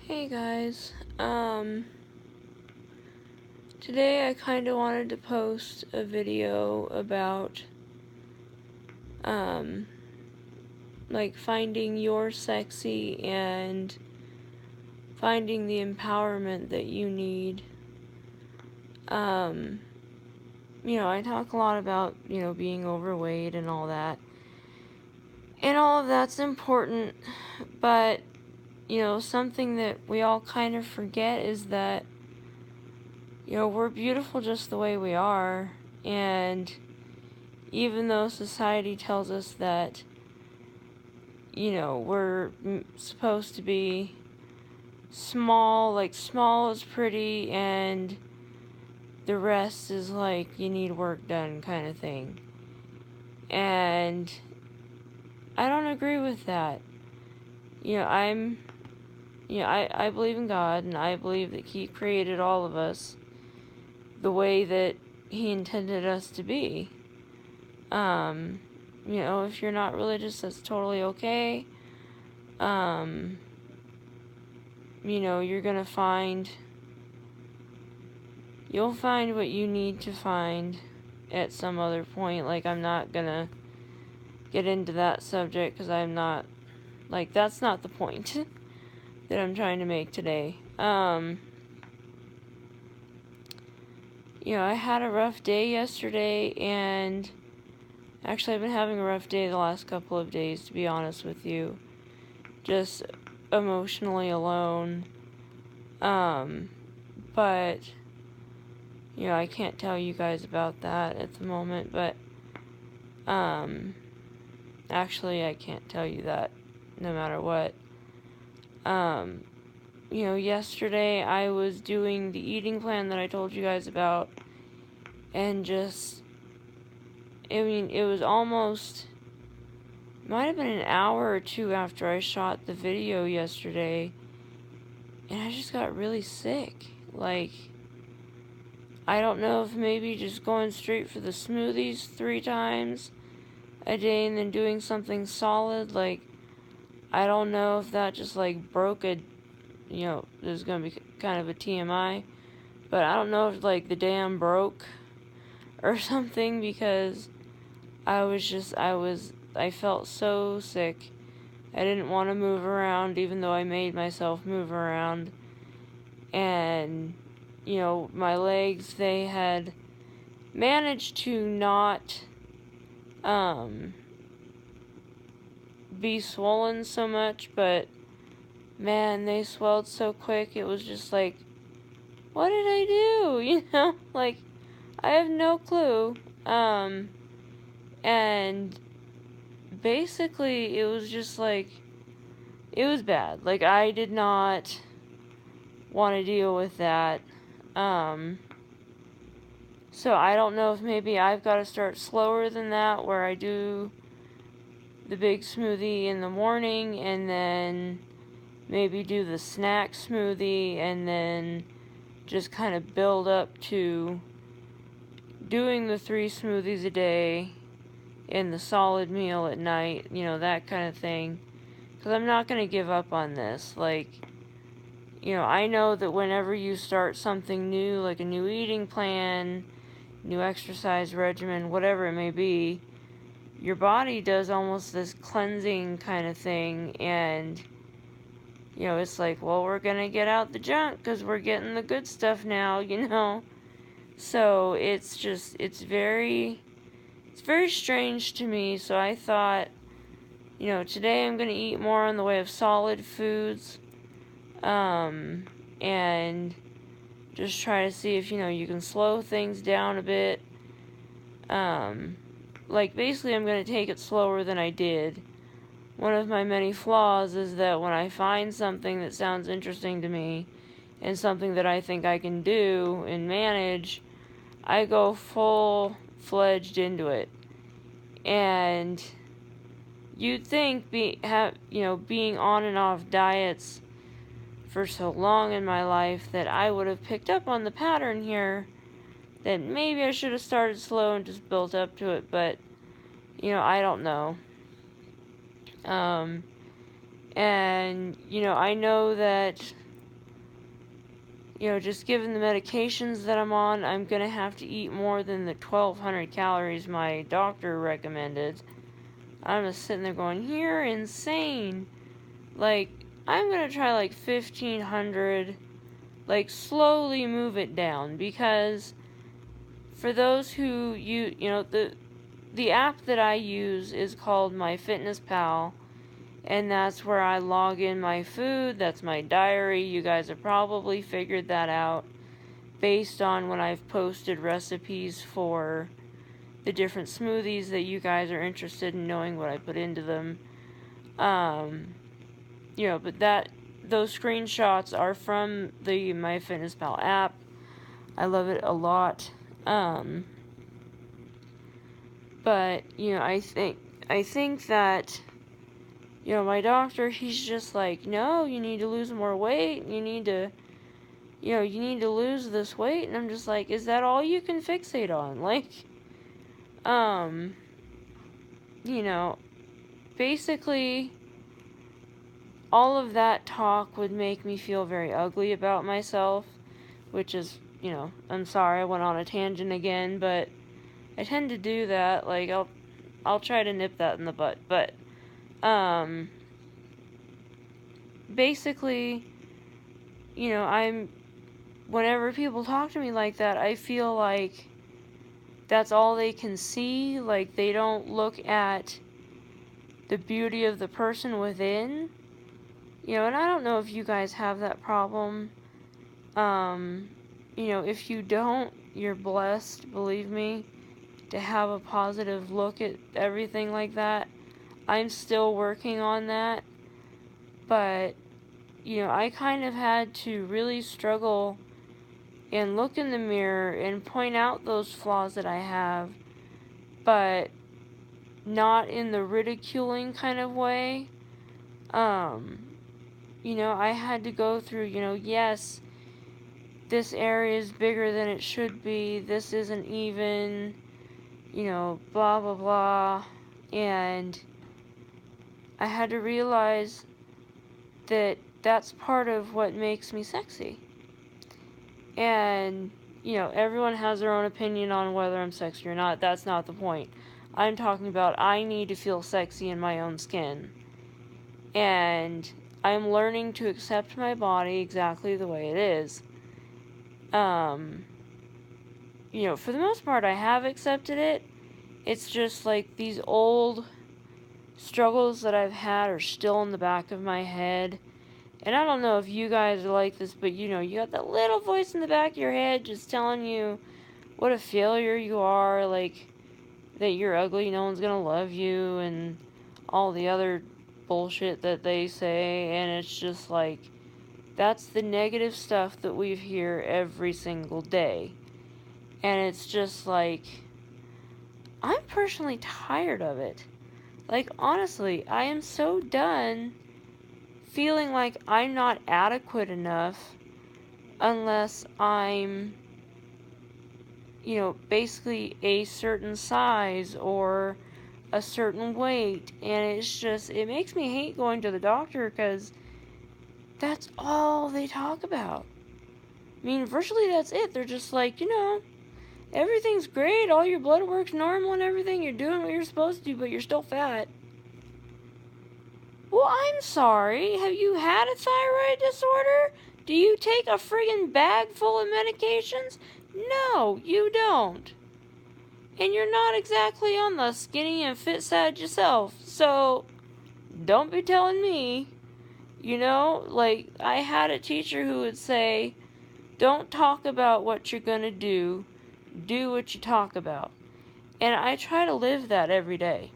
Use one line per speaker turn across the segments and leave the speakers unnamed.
Hey guys, today I kind of wanted to post a video about, um, like finding your sexy and finding the empowerment that you need. Um, I talk a lot about, being overweight and all that. And all of that's important, but, something that we all kind of forget is that we're beautiful just the way we are, and even though society tells us that, we're supposed to be small, like small is pretty, and the rest is like you need work done kind of thing. And I don't agree with that. I believe in God, and I believe that He created all of us the way that He intended us to be. If you're not religious, that's totally okay. You'll find what you need to find at some other point. Like, I'm not gonna get into that subject because that's not the point that I'm trying to make today. I had a rough day yesterday, and actually, I've been having a rough day the last couple of days, to be honest with you. Just emotionally alone. But, I can't tell you guys about that at the moment, but, actually, I can't tell you that no matter what. Yesterday I was doing the eating plan that I told you guys about, and it was almost, might have been an hour or two after I shot the video yesterday, and I just got really sick. Like, I don't know if maybe just going straight for the smoothies 3 times a day and then doing something solid, like, I don't know if that just like broke a, this is gonna be kind of a TMI, but I don't know if like the dam broke or something, because I felt so sick. I didn't want to move around, even though I made myself move around. And, my legs, they had managed to not, be swollen so much, but, man, they swelled so quick, it was just like, what did I do? Like, I have no clue. And basically, it was just like, it was bad. Like, I did not want to deal with that. So I don't know if maybe I've got to start slower than that, where I do the big smoothie in the morning, and then maybe do the snack smoothie, and then just kind of build up to doing the 3 smoothies a day and the solid meal at night, that kind of thing. Because I'm not going to give up on this. Like, I know that whenever you start something new, like a new eating plan, new exercise regimen, whatever it may be, your body does almost this cleansing kind of thing, and, it's like, well, we're going to get out the junk because we're getting the good stuff now, So it's very strange to me. So I thought, today I'm going to eat more in the way of solid foods, and just try to see if, you can slow things down a bit. Like, basically, I'm going to take it slower than I did. One of my many flaws is that when I find something that sounds interesting to me, and something that I think I can do and manage, I go full-fledged into it. And you'd think being on and off diets for so long in my life that I would have picked up on the pattern here, that maybe I should have started slow and just built up to it, but, I don't know. And, I know that just given the medications that I'm on, I'm gonna have to eat more than the 1,200 calories my doctor recommended. I'm just sitting there going, you're insane. Like, I'm gonna try like 1,500, like slowly move it down, because for those who the app that I use is called MyFitnessPal, and that's where I log in my food. That's my diary. You guys have probably figured that out based on when I've posted recipes for the different smoothies that you guys are interested in knowing what I put into them. But those screenshots are from the MyFitnessPal app. I love it a lot. But I think that my doctor, he's just like, no, you need to lose more weight. You need to lose this weight. And I'm just like, is that all you can fixate on? Like, basically, all of that talk would make me feel very ugly about myself, which is, I'm sorry I went on a tangent again, but I tend to do that. Like, I'll try to nip that in the butt, but, basically, whenever people talk to me like that, I feel like that's all they can see. Like, they don't look at the beauty of the person within. And I don't know if you guys have that problem. If you don't, you're blessed, believe me, to have a positive look at everything like that. I'm still working on that. But, I kind of had to really struggle and look in the mirror and point out those flaws that I have, but not in the ridiculing kind of way. I had to go through, yes, this area is bigger than it should be, this isn't even, blah, blah, blah, and I had to realize that that's part of what makes me sexy. And, everyone has their own opinion on whether I'm sexy or not. That's not the point. I'm talking about I need to feel sexy in my own skin. And I'm learning to accept my body exactly the way it is. For the most part, I have accepted it. It's just like these old struggles that I've had are still in the back of my head. And I don't know if you guys are like this, but you got that little voice in the back of your head just telling you what a failure you are, like, that you're ugly, no one's gonna love you, and all the other bullshit that they say. And it's just like, that's the negative stuff that we hear every single day. And it's just like, I'm personally tired of it. Like, honestly, I am so done feeling like I'm not adequate enough unless I'm, basically a certain size or a certain weight. And it makes me hate going to the doctor, because that's all they talk about. I mean, virtually that's it. They're just like, everything's great, all your blood work's normal and everything, you're doing what you're supposed to, but you're still fat. Well, I'm sorry. Have you had a thyroid disorder? Do you take a friggin' bag full of medications? No, you don't. And you're not exactly on the skinny and fit side yourself, so don't be telling me. Like, I had a teacher who would say, don't talk about what you're gonna do what you talk about. And I try to live that every day.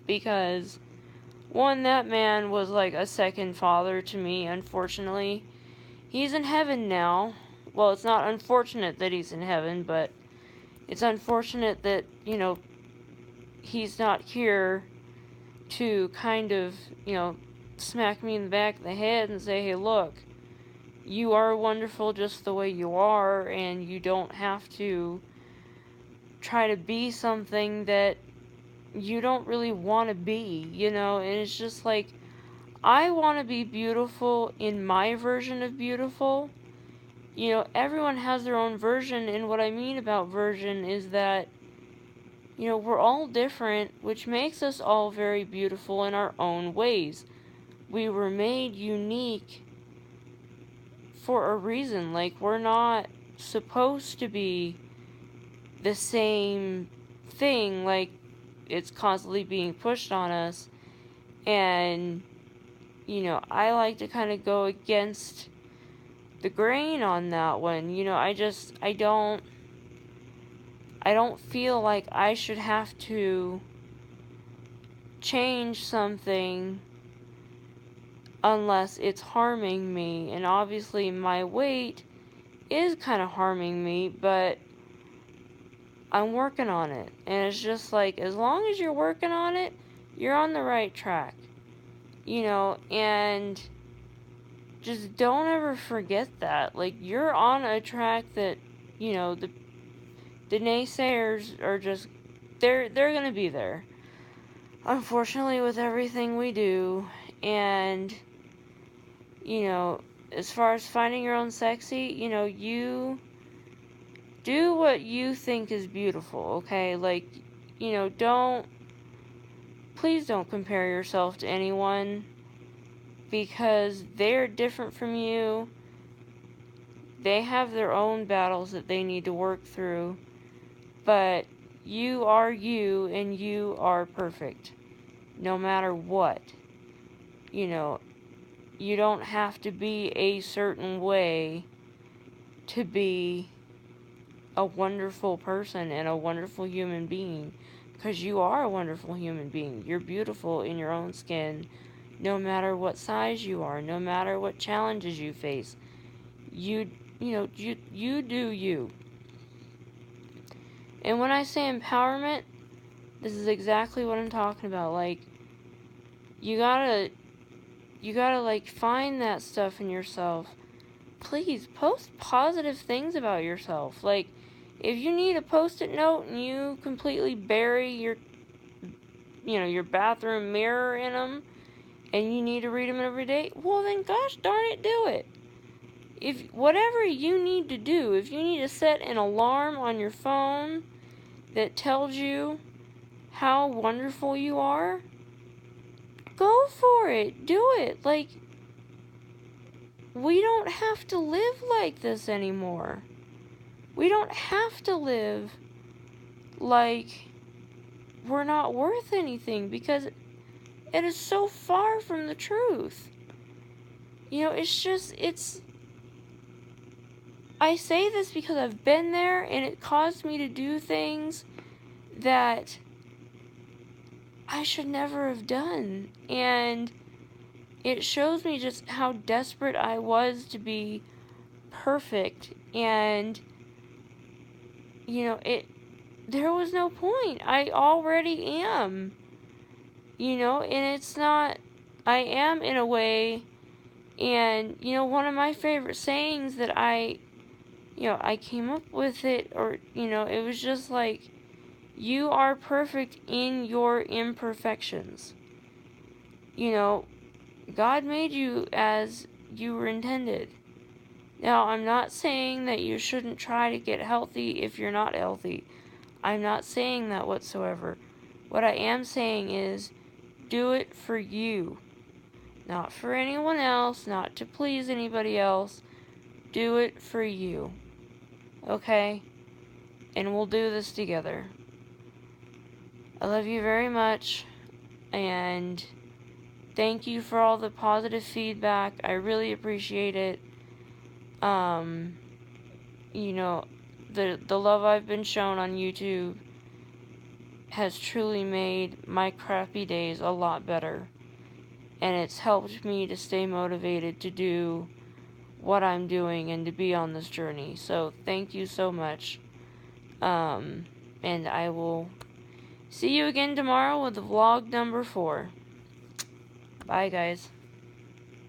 Because, one, that man was like a second father to me, unfortunately. He's in heaven now. Well, it's not unfortunate that he's in heaven, but it's unfortunate that, he's not here to kind of, smack me in the back of the head and say, hey, look, you are wonderful just the way you are, and you don't have to try to be something that you don't really want to be, and it's just like, I want to be beautiful in my version of beautiful, you know, everyone has their own version, and what I mean about version is that, you know, we're all different, which makes us all very beautiful in our own ways. We were made unique for a reason. Like, we're not supposed to be the same thing, like, it's constantly being pushed on us. And, you know, I like to kind of go against the grain on that one. You know, I don't feel like I should have to change something unless it's harming me. And obviously my weight is kind of harming me, but I'm working on it. And it's just like, as long as you're working on it, you're on the right track. You know, and just don't ever forget that. Like, you're on a track that, you know, the naysayers are just, they're gonna be there, unfortunately, with everything we do. And, you know, as far as finding your own sexy, you know, you do what you think is beautiful, okay? Like, you know, please don't compare yourself to anyone, because they're different from you. They have their own battles that they need to work through, but you are you, and you are perfect, no matter what. You know, you don't have to be a certain way to be a wonderful person and a wonderful human being, because you are a wonderful human being. You're beautiful in your own skin, no matter what size you are, no matter what challenges you face. You know, you do you. And when I say empowerment, this is exactly what I'm talking about. Like, you gotta like find that stuff in yourself. Please post positive things about yourself. Like, if you need a post-it note and you completely bury your, you know, your bathroom mirror in them, and you need to read them every day, well then, gosh darn it, do it. If whatever you need to do, if you need to set an alarm on your phone that tells you how wonderful you are, go for it. Do it. Like, we don't have to live like this anymore. We don't have to live like we're not worth anything, because it is so far from the truth. You know, I say this because I've been there, and it caused me to do things that I should never have done. And it shows me just how desperate I was to be perfect. And, you know, there was no point. I already am. You know, and it's not, I am in a way. And, you know, one of my favorite sayings that I came up with it, or, you know, it was just like, you are perfect in your imperfections. You know, God made you as you were intended. Now, I'm not saying that you shouldn't try to get healthy if you're not healthy. I'm not saying that whatsoever. What I am saying is, do it for you. Not for anyone else, not to please anybody else. Do it for you. Okay? And we'll do this together. I love you very much, and thank you for all the positive feedback. I really appreciate it. You know, the love I've been shown on YouTube has truly made my crappy days a lot better. And it's helped me to stay motivated to do what I'm doing and to be on this journey. So thank you so much. And I will see you again tomorrow with vlog number 4. Bye, guys.